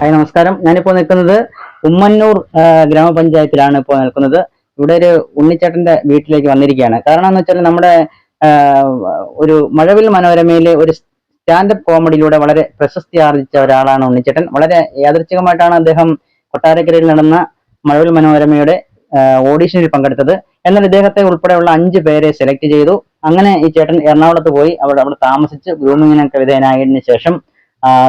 Hi നമസ്കാരം. ഞാനിപ്പോൾ നിൽക്കുന്നത് ഉമ്മന്നൂർ ഗ്രാമപഞ്ചായത്തിലാണ് ഇപ്പോൾ നിൽക്കുന്നത്. ഇവിടെ ഒരു ഉണ്ണിച്ചേട്ടന്റെ വീട്ടിലേക്ക് വന്നിരിക്കുകയാണ്. കാരണം എന്ന് വെച്ചാൽ നമ്മുടെ ഒരു മഴവിൽ മനോരമയിലെ ഒരു സ്റ്റാൻഡപ്പ് കോമഡിയിലൂടെ വളരെ പ്രശസ്തി ആർജിച്ച ഒരാളാണ് ഉണ്ണിച്ചേട്ടൻ. വളരെ യാദൃച്ഛികമായിട്ടാണ് അദ്ദേഹം കൊട്ടാരക്കരയിൽ നടന്ന മഴവിൽ മനോരമയുടെ ഓഡീഷനിൽ പങ്കെടുത്തത്. എന്നാൽ ഇദ്ദേഹത്തെ ഉൾപ്പെടെയുള്ള 5 പേരെ സെലക്ട് ചെയ്തു. അങ്ങനെ ഈ ചേട്ടൻ എറണാകുളത്ത് പോയി അവിടെ താമസിച്ച് ഗ്രൂമിങ്ങിനൊക്കെ വിധേയനായതിനു ശേഷം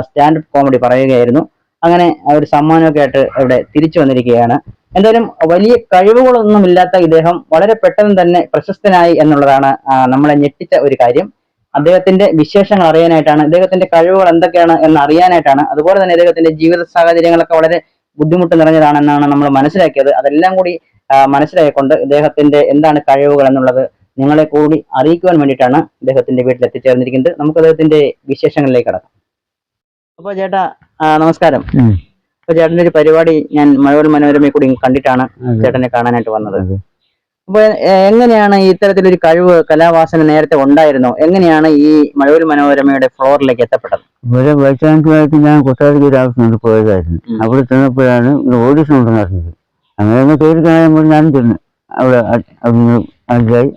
സ്റ്റാൻഡപ്പ് കോമഡി പറയുകയായിരുന്നു. അങ്ങനെ ഒരു സമ്മാനമൊക്കെ ആയിട്ട് ഇവിടെ തിരിച്ചു വന്നിരിക്കുകയാണ്. എന്തായാലും വലിയ കഴിവുകളൊന്നുമില്ലാത്ത ഇദ്ദേഹം വളരെ പെട്ടെന്ന് തന്നെ പ്രശസ്തനായി എന്നുള്ളതാണ് നമ്മളെ ഞെട്ടിച്ച ഒരു കാര്യം. അദ്ദേഹത്തിന്റെ വിശേഷങ്ങൾ അറിയാനായിട്ടാണ്, ഇദ്ദേഹത്തിന്റെ കഴിവുകൾ എന്തൊക്കെയാണ് എന്ന് അറിയാനായിട്ടാണ്, അതുപോലെ തന്നെ ഇദ്ദേഹത്തിന്റെ ജീവിത സാഹചര്യങ്ങളൊക്കെ വളരെ ബുദ്ധിമുട്ട് നിറഞ്ഞതാണെന്നാണ് നമ്മൾ മനസ്സിലാക്കിയത്. അതെല്ലാം കൂടി മനസ്സിലാക്കിക്കൊണ്ട് ഇദ്ദേഹത്തിന്റെ എന്താണ് കഴിവുകൾ എന്നുള്ളത് നിങ്ങളെ കൂടി അറിയിക്കുവാൻ വേണ്ടിയിട്ടാണ് ഇദ്ദേഹത്തിന്റെ വീട്ടിൽ എത്തിച്ചേർന്നിരിക്കുന്നത്. നമുക്ക് അദ്ദേഹത്തിന്റെ വിശേഷങ്ങളിലേക്ക് കടക്കാം. അപ്പൊ ചേട്ടാ നമസ്കാരം. അപ്പൊ ചേട്ടന്റെ ഒരു പരിപാടി ഞാൻ മഴവിൽ മനോരമയിൽ കൂടി കണ്ടിട്ടാണ് ചേട്ടനെ കാണാനായിട്ട് വന്നത്. അപ്പൊ എങ്ങനെയാണ് ഇത്തരത്തിലൊരു കഴിവ്, കലാവാസന നേരത്തെ ഉണ്ടായിരുന്നോ? എങ്ങനെയാണ് ഈ മഴവിൽ മനോരമയുടെ ഫ്ലോറിലേക്ക് എത്തപ്പെട്ടത്? ഇവിടെ വൈസ് ചാൻസലറായിട്ട് ഞാൻ കൊട്ടാരക്കര ആവശ്യത്തിന് പോയതായിരുന്നു. അവിടെ ചെന്നപ്പോഴാണ് ഓഡിഷൻ ഉണ്ടെന്ന് അറിഞ്ഞത്. അങ്ങനെ പേര് കാണുമ്പോൾ ഞാനും ചെന്ന് അവിടെ അതായി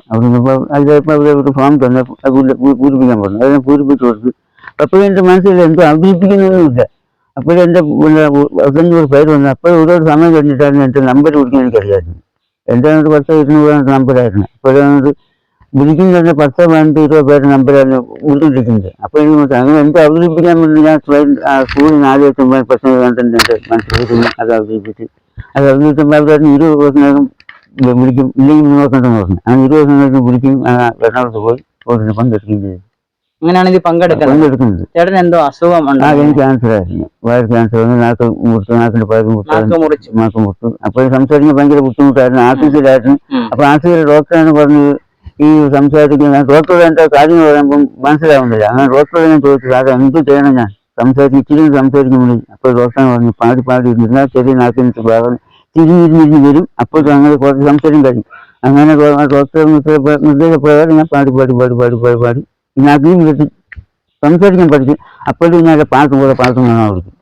അതായപ്പോൾ അവിടെ ഒരു ഫോം തന്നെ പൂരിപ്പിക്കാൻ പറഞ്ഞു. അതിനെ പൂരിപ്പിച്ചു കൊടുത്ത് അപ്പോഴും എൻ്റെ മനസ്സിൽ എന്തോ അവതരിപ്പിക്കുന്നൊന്നുമില്ല. അപ്പോഴും എൻ്റെ 500 പേര് വന്നു. അപ്പോഴും ഒരുപാട് സമയം കഴിഞ്ഞിട്ടായിരുന്നു എൻ്റെ നമ്പർ വിളിക്കാൻ എനിക്കറിയാമായിരുന്നു. എൻ്റെ 10 200 നമ്പറായിരുന്നു. അപ്പോഴാണ് വിളിക്കുന്നത് 10 12 20 പേരുടെ നമ്പറായിരുന്നു വിളിച്ചിരിക്കുന്നത്. അപ്പോൾ എനിക്ക് മനസ്സിലായി അങ്ങനെ എന്തോ അവതരിപ്പിക്കാൻ വേണ്ടി ഞാൻ സ്കൂളിൽ 4 8 പ്രശ്നം കണ്ടിട്ട് എൻ്റെ മനസ്സിലാക്കുന്നു. അത് അവതരിപ്പിക്കുമ്പോൾ അവരായിരുന്നു 20 ദിവസത്തിനകം വിളിക്കും, ഇല്ലെങ്കിൽ നോക്കണ്ടെന്ന് പറഞ്ഞു. അങ്ങനെ 20 ദിവസങ്ങൾക്ക് വിളിക്കും. എറണാകുളത്ത് പോയി ഓടിന് പങ്കെടുക്കുകയും ചെയ്തു. അങ്ങനെയാണ് ഇത് പങ്കെടുക്കുന്നത്. ചേട്ടൻ എന്തോ അസുഖം? എനിക്ക് ക്യാൻസർ ആയിരുന്നു. വയർ ക്യാൻസർ വന്ന് നാക്കിന്റെ പയർ മുട്ടു. അപ്പോൾ സംസാരിക്കാൻ ഭയങ്കര ബുദ്ധിമുട്ടായിരുന്നു. ആർട്ടിഫിഷ്യലായിരുന്നു. അപ്പൊ ആർട്ടിഫിഷ്യൽ ഡോക്ടറാണ് പറഞ്ഞത് ഈ സംസാരിക്കുന്ന ഡോക്ടർ എന്റെ കാര്യങ്ങൾ പറയുമ്പോൾ മനസ്സിലാവുന്നില്ല. അങ്ങനെ ഡോക്ടറെ ഞാൻ ചോദിച്ചു, അത് എന്ത് ചെയ്യണം ഞാൻ ഇച്ചിരി സംസാരിക്കുമ്പോൾ? അപ്പോൾ ഡോക്ടറെ പറഞ്ഞു പാടി ഇരുന്നാൽ ചെറിയ നാക്കിന് ഭാഗം തിരിഞ്ഞിരിഞ്ഞിരിഞ്ഞ് വരും. അപ്പോൾ അങ്ങനെ കുറച്ച് സംസാരം കഴിയും. അങ്ങനെ ഡോക്ടർ നിർദ്ദേശപ്രകാരം ഞാൻ പാടി നാക്കിനും കിട്ടി സംസാരിക്കാൻ പഠിച്ചു. അപ്പോഴും ഞാൻ പാട്ടും കാണാൻ പഠിക്കും.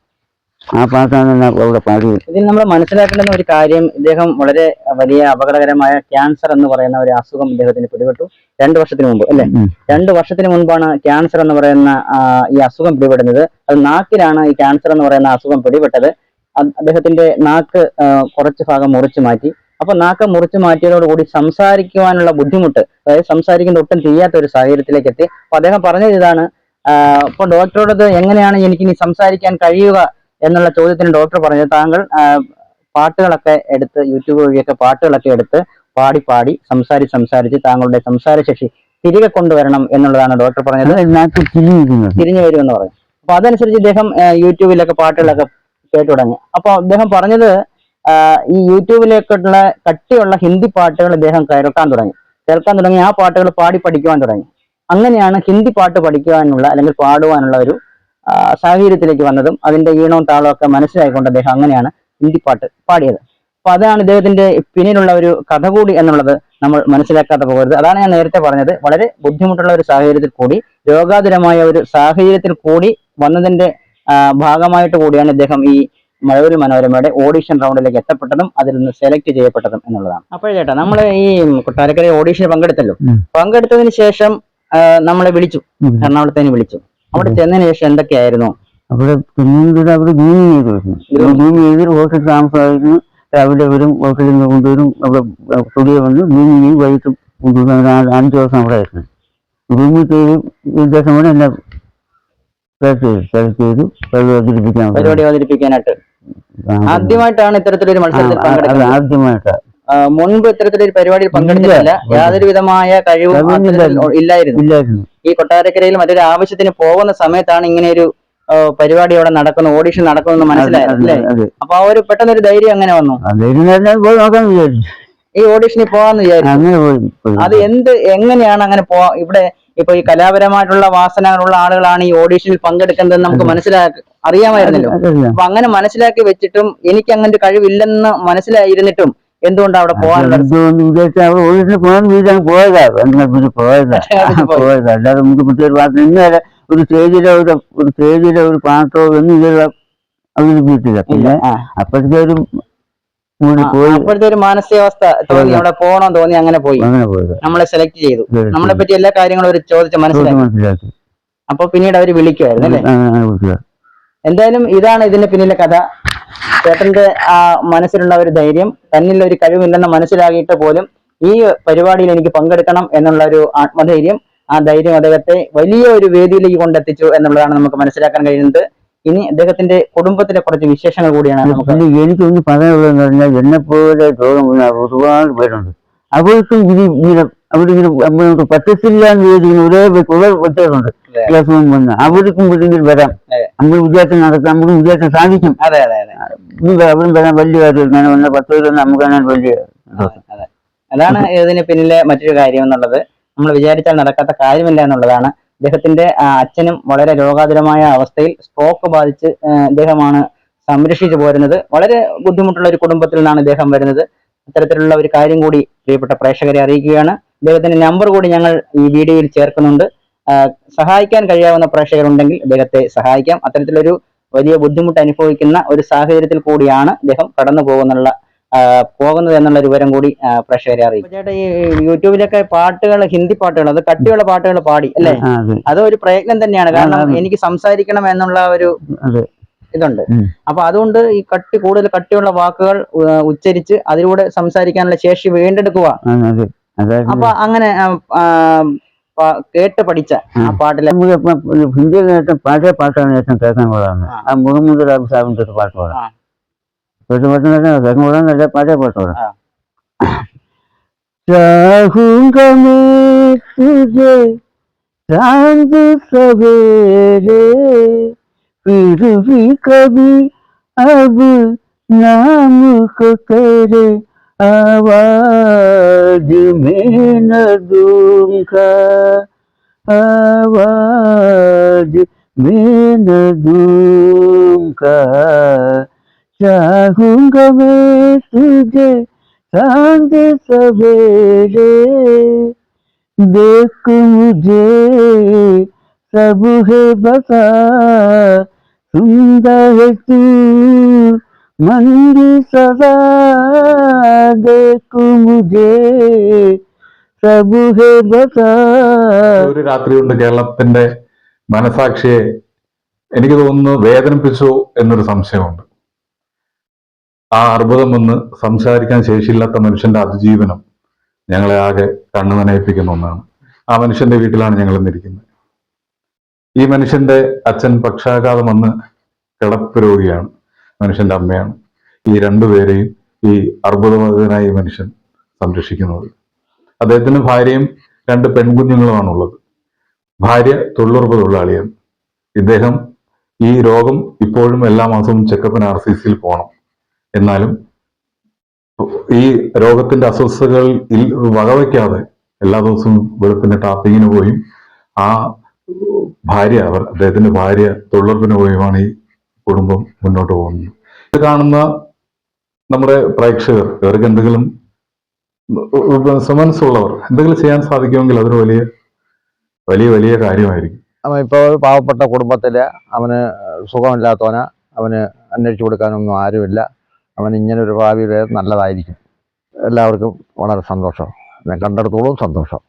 ആ പാട്ടാണ് അവിടെ പാടിയത്. ഇതിൽ നമ്മൾ മനസ്സിലാക്കേണ്ടുന്ന ഒരു കാര്യം, ഇദ്ദേഹം വളരെ വലിയ അപകടകരമായ ക്യാൻസർ എന്ന് പറയുന്ന ഒരു അസുഖം ഇദ്ദേഹത്തിന് പിടിപെട്ടു 2 വർഷത്തിന് മുമ്പ്, അല്ലെ? 2 വർഷത്തിന് മുൻപാണ് ക്യാൻസർ എന്ന് പറയുന്ന ഈ അസുഖം പിടിപെടുന്നത്. അത് നാക്കിലാണ് ഈ ക്യാൻസർ എന്ന് പറയുന്ന അസുഖം പിടിപെട്ടത്. അദ്ദേഹത്തിന്റെ നാക്ക് കുറച്ച് ഭാഗം മുറിച്ചു മാറ്റി. അപ്പൊ നാക്ക് മുറിച്ചു മാറ്റിയതോടുകൂടി സംസാരിക്കുവാനുള്ള ബുദ്ധിമുട്ട്, അതായത് സംസാരിക്കുന്ന ഒട്ടും ചെയ്യാത്ത ഒരു സാഹചര്യത്തിലേക്ക് എത്തി. അപ്പൊ അദ്ദേഹം പറഞ്ഞത് ഇതാണ്, ഇപ്പൊ ഡോക്ടറോടത് എങ്ങനെയാണ് എനിക്കിനി സംസാരിക്കാൻ കഴിയുക എന്നുള്ള ചോദ്യത്തിന് ഡോക്ടർ പറഞ്ഞത്, താങ്കൾ പാട്ടുകളൊക്കെ എടുത്ത് യൂട്യൂബ് വഴിയൊക്കെ പാട്ടുകളൊക്കെ എടുത്ത് പാടി സംസാരിച്ച് താങ്കളുടെ സംസാരശേഷി തിരികെ കൊണ്ടുവരണം എന്നുള്ളതാണ് ഡോക്ടർ പറഞ്ഞത്. തിരിഞ്ഞു വരുമെന്ന് പറഞ്ഞു. അപ്പൊ അതനുസരിച്ച് ഇദ്ദേഹം യൂട്യൂബിലൊക്കെ പാട്ടുകളൊക്കെ കേട്ടു തുടങ്ങി. അപ്പൊ അദ്ദേഹം പറഞ്ഞത് ഈ യൂട്യൂബിലേക്കുള്ള കട്ടിയുള്ള ഹിന്ദി പാട്ടുകൾ ഇദ്ദേഹം കേൾക്കാൻ തുടങ്ങി. ആ പാട്ടുകൾ പാടി പഠിക്കുവാൻ തുടങ്ങി. അങ്ങനെയാണ് ഹിന്ദി പാട്ട് പഠിക്കുവാനുള്ള അല്ലെങ്കിൽ പാടുവാനുള്ള ഒരു സാഹചര്യത്തിലേക്ക് വന്നതും അതിന്റെ ഈണവും താളവും ഒക്കെ മനസ്സിലായിക്കൊണ്ട് അദ്ദേഹം അങ്ങനെയാണ് ഹിന്ദി പാട്ട് പാടിയത്. അപ്പൊ അതാണ് ഇദ്ദേഹത്തിന്റെ പിന്നിലുള്ള ഒരു കഥ കൂടി എന്നുള്ളത് നമ്മൾ മനസ്സിലാക്കാതെ പോകരുത്. അതാണ് ഞാൻ നേരത്തെ പറഞ്ഞത്, വളരെ ബുദ്ധിമുട്ടുള്ള ഒരു സാഹചര്യത്തിൽ കൂടി, രോഗാതുരമായ ഒരു സാഹചര്യത്തിൽ കൂടി വന്നതിന്റെ ഭാഗമായിട്ട് കൂടിയാണ് ഇദ്ദേഹം ഈ മഴവിൽ മനോരമയുടെ ഓഡിഷൻ റൗണ്ടിലേക്ക് എത്തപ്പെട്ടതും അതിൽ നിന്ന് സെലക്ട് ചെയ്യപ്പെട്ടതും എന്നുള്ളതാണ്. അപ്പോഴേ ചേട്ടാ, നമ്മൾ ഈ കൊട്ടാരക്കര ഓഡിഷന് പങ്കെടുത്തല്ലോ. പങ്കെടുത്തതിന് ശേഷം നമ്മളെ വിളിച്ചു, എറണാകുളത്തേന് വിളിച്ചു. അവിടെ ചെന്നതിന് ശേഷം എന്തൊക്കെയായിരുന്നു? അവിടെ ഗ്ലൂമിങ് ചെയ്ത് ഹോട്ടൽ താമസമായിരുന്നു. രാവിലെ വരും, ഹോട്ടലിൽ നിന്ന് കൊണ്ടുവരും. അവിടെ സ്റ്റുഡിയോ വന്ന് ഗ്ലൂമിങ് വൈകിട്ട് കൊണ്ടുവരും. 5 ദിവസം അവിടെ ആയിരുന്നു. ഗ്ലൂമിങ് ചെയ്ത് ദിവസം കൂടെ എന്നെ സെലക്ട് ചെയ്തു പരിപാടി അവതരിപ്പിക്കാനായിട്ട്. ആദ്യമായിട്ടാണ് ഇത്തരത്തിലൊരു മത്സരത്തിൽ പങ്കെടുക്കുന്നത്? ആദ്യമായിട്ടാണ്. മുൻപ് ഇത്തരത്തിലൊരു പരിപാടിയിൽ പങ്കെടുത്തിട്ടില്ല. യാതൊരു വിധമായ കഴിവും ഇല്ലായിരുന്നു. ഈ കൊട്ടാരക്കരയിൽ മറ്റൊരു ആവശ്യത്തിന് പോകുന്ന സമയത്താണ് ഇങ്ങനെ ഒരു പരിപാടി അവിടെ നടക്കുന്നു, ഓഡിഷൻ നടക്കുന്നു മനസ്സിലായത്, അല്ലേ? അപ്പൊ ആ ഒരു പെട്ടെന്നൊരു ധൈര്യം അങ്ങനെ വന്നു, ഈ ഓഡിഷനിൽ പോവാന്ന് വിചാരിച്ചു. അത് എങ്ങനെയാണ് അങ്ങനെ ഇവിടെ ഇപ്പൊ ഈ കലാപരമായിട്ടുള്ള വാസനകളുള്ള ആളുകളാണ് ഈ ഓഡീഷനിൽ പങ്കെടുക്കുന്നതെന്ന് നമുക്ക് അറിയാമായിരുന്നല്ലോ. അപ്പൊ അങ്ങനെ മനസ്സിലാക്കി വെച്ചിട്ടും എനിക്ക് അങ്ങനെ ഒരു കഴിവില്ലെന്ന് മനസ്സിലായിരുന്നിട്ടും എന്തുകൊണ്ടാണ് അവിടെ പോകാനുള്ള അല്ലാതെ നമുക്ക് പ്രത്യേക ഒരു സ്റ്റേജിലെ ഒരു പാട്ടോ ഒന്നും അവര് വീട്ടില്ല. പിന്നെ അപ്പോഴത്തെ ഒരു പോയി അപ്പോഴത്തെ ഒരു മാനസികാവസ്ഥ തോന്നി, അവിടെ പോകണം തോന്നി, അങ്ങനെ പോയി. നമ്മളെ സെലക്ട് ചെയ്തു, നമ്മളെ പറ്റി എല്ലാ കാര്യങ്ങളും അവർ ചോദിച്ച് മനസ്സിലാക്കി. അപ്പൊ പിന്നീട് അവര് വിളിക്കുമായിരുന്നു അല്ലേ? എന്തായാലും ഇതാണ് ഇതിന്റെ പിന്നിലെ കഥ. ചേട്ടന്റെ ആ മനസ്സിലുള്ള ഒരു ധൈര്യം, തന്നിൽ ഒരു കഴിവില്ലെന്ന് മനസ്സിലാക്കിയിട്ട് പോലും ഈ പരിപാടിയിൽ എനിക്ക് പങ്കെടുക്കണം എന്നുള്ള ഒരു ആത്മധൈര്യം, ആ ധൈര്യം അദ്ദേഹത്തെ വലിയ ഒരു വേദിയിലേക്ക് കൊണ്ടെത്തിച്ചു എന്നുള്ളതാണ് നമുക്ക് മനസ്സിലാക്കാൻ കഴിയുന്നത്. ഇനി അദ്ദേഹത്തിന്റെ കുടുംബത്തിലെ കുറച്ച് വിശേഷങ്ങൾ കൂടിയാണ് നമുക്ക്. എനിക്കൊന്ന് പറയാനുള്ളതെന്ന് പറഞ്ഞാൽ, എന്നെ പോലെ രോഗം ഒരുപാട് പേരുണ്ട്. അവർക്കും അവരിങ്ങനെ പറ്റത്തില്ല എന്ന് ചോദിക്കുന്ന ഒരേ വ്യത്യാസമുണ്ട്. വ്യത്യാസം വന്ന് അവർക്കും ഇതിൽ വരാം, നമ്മൾ വിദ്യാർത്ഥി നടത്താം, നമുക്ക് വിദ്യാർത്ഥി സാധിക്കും. അവരും വരാൻ വലിയ കാര്യം. ഞാൻ വന്ന 10 പേര് നമുക്ക് കാണാൻ വലിയ. അതാണ് ഇതിന് പിന്നിലെ മറ്റൊരു കാര്യം എന്നുള്ളത്. നമ്മൾ വിചാരിച്ചാൽ നടക്കാത്ത കാര്യമില്ല എന്നുള്ളതാണ്. അദ്ദേഹത്തിന്റെ അച്ഛനും വളരെ രോഗാതുരമായ അവസ്ഥയിൽ സ്ട്രോക്ക് ബാധിച്ച് അദ്ദേഹമാണ് സംരക്ഷിച്ചു പോരുന്നത്. വളരെ ബുദ്ധിമുട്ടുള്ള ഒരു കുടുംബത്തിൽ നിന്നാണ് ഇദ്ദേഹം വരുന്നത്. അത്തരത്തിലുള്ള ഒരു കാര്യം കൂടി പ്രിയപ്പെട്ട പ്രേക്ഷകരെ അറിയിക്കുകയാണ്. അദ്ദേഹത്തിന്റെ നമ്പർ കൂടി ഞങ്ങൾ ഈ വീഡിയോയിൽ ചേർക്കുന്നുണ്ട്. സഹായിക്കാൻ കഴിയാവുന്ന പ്രേക്ഷകരുണ്ടെങ്കിൽ അദ്ദേഹത്തെ സഹായിക്കാം. അത്തരത്തിലൊരു വലിയ ബുദ്ധിമുട്ട് അനുഭവിക്കുന്ന ഒരു സാഹചര്യത്തിൽ കൂടിയാണ് അദ്ദേഹം കടന്നു പോകുന്നത് എന്നുള്ള ഒരു വിവരം കൂടി പ്രേക്ഷകരെ അറിയിക്കും. ചേട്ടാ, ഈ യൂട്യൂബിലൊക്കെ പാട്ടുകൾ, ഹിന്ദി പാട്ടുകൾ, അത് കട്ടിയുള്ള പാട്ടുകൾ പാടി അല്ലേ? അതൊരു പ്രയത്നം തന്നെയാണ്. കാരണം എനിക്ക് സംസാരിക്കണം എന്നുള്ള ഒരു ഇതുണ്ട്. അപ്പൊ അതുകൊണ്ട് ഈ കൂടുതൽ കട്ടിയുള്ള വാക്കുകൾ ഉച്ചരിച്ച് അതിലൂടെ സംസാരിക്കാനുള്ള ശേഷി വീണ്ടെടുക്കുക. അപ്പൊ അങ്ങനെ കേട്ട് പഠിച്ച ആ പാട്ടിലെ ഹിന്ദിയിൽ പഴയ പാട്ടാണ് ഏറ്റവും കേൾക്കാൻ കൊള്ളാണ്. ആ മുഹമ്മദ് റാബി സാഹിബിന്റെ ഒരു പാട്ട് പാടാം. കേൾക്കാൻ കൊള്ളാൻ നല്ല പഴയ പാട്ട് പാടാം. चाहूंगा मैं तुझे चांद सवेरे, फिर भी कभी अब नाम को तेरे आवाज में न दूंगा, आवाज में न दूंगा. चाहूंगा मैं तुझे चांद सवेरे, देख मुझे सब है बता, सुंदर है तू मंदी सदा, देख मुझे सब है बता. ഒരു രാത്രി കൊണ്ട് കേരളത്തിന്റെ മനസാക്ഷിയെ എനിക്ക് തോന്നുന്നു വേദനിപ്പിച്ചു എന്നൊരു സംശയമുണ്ട്. ആ അർബുദം വന്ന് സംസാരിക്കാൻ ശേഷിയില്ലാത്ത മനുഷ്യന്റെ അതിജീവനം ഞങ്ങളെ ആകെ കണ്ണു നനയിപ്പിക്കുന്ന ഒന്നാണ്. ആ മനുഷ്യന്റെ വീട്ടിലാണ് ഞങ്ങൾ ഇന്നിരിക്കുന്നത്. ഈ മനുഷ്യന്റെ അച്ഛൻ പക്ഷാഘാതം വന്ന് കിടപ്പ് രോഗിയാണ്, മനുഷ്യന്റെ അമ്മയാണ്. ഈ രണ്ടുപേരെയും ഈ അർബുദബാധിതനായ ഈ മനുഷ്യൻ സംരക്ഷിക്കുന്നത്. അദ്ദേഹത്തിന് ഭാര്യയും 2 പെൺകുഞ്ഞുങ്ങളുമാണുള്ളത്. ഭാര്യ തൊഴിലുറപ്പ് തൊഴിലാളിയാണ്. ഇദ്ദേഹം ഈ രോഗം ഇപ്പോഴും എല്ലാ മാസവും ചെക്കപ്പിന് RCCയിൽ പോകണം. എന്നാലും ഈ രോഗത്തിന്റെ അസ്വസ്ഥതകൾ വകവയ്ക്കാതെ എല്ലാ ദിവസവും വെളുപ്പിന് ടാപ്പിങ്ങിന് പോയും ആ അദ്ദേഹത്തിന്റെ ഭാര്യ തൊഴിലുറപ്പിന് പോയുമാണ് ഈ കുടുംബം മുന്നോട്ട് പോകുന്നത്. ഇത് കാണുന്ന നമ്മുടെ പ്രേക്ഷകർ, ഇവർക്ക് എന്തെങ്കിലും സുമനസ്സുള്ളവർ എന്തെങ്കിലും ചെയ്യാൻ സാധിക്കുമെങ്കിൽ അതൊരു വലിയ വലിയ വലിയ കാര്യമായിരിക്കും. അവൻ ഇപ്പോൾ പാവപ്പെട്ട കുടുംബത്തില് അവന് സുഖമില്ലാത്തവന്, അവന് അന്വേഷിച്ചു കൊടുക്കാനൊന്നും ആരുമില്ല. അവൻ ഇങ്ങനെ ഒരു ഭാവിയിൽ നല്ലതായിരിക്കും. എല്ലാവർക്കും വളരെ സന്തോഷം. ഞാൻ കണ്ടെടുത്തോളം സന്തോഷം.